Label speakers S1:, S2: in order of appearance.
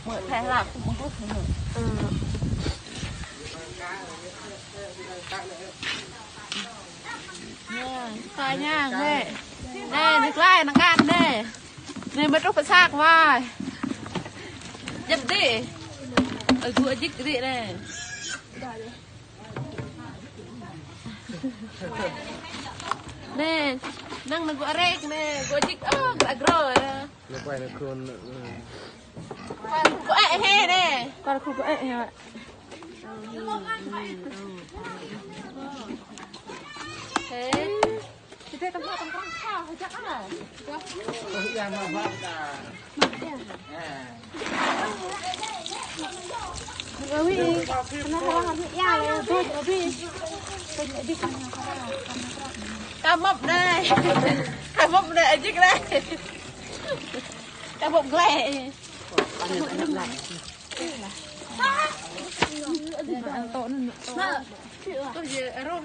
S1: mở thế là không có thôi nha nè nè được lại nó gan nè nè mới trúc phải sạc vào dập đi ở vừa dích đi nè nè năng nó vừa rek nè vừa dích lại rồi
S2: nó quay nó khôn
S1: có ẹ he nè
S3: con không có ẹ hả
S1: thế thì thế con khao hay chắc à
S2: không ra mà phát cả
S3: Ôi, nó không bị ai thôi, đi. Đi con
S1: cá mập đây chứ đây cá mập lẹ
S3: Ăn tốn.
S1: có gì rồi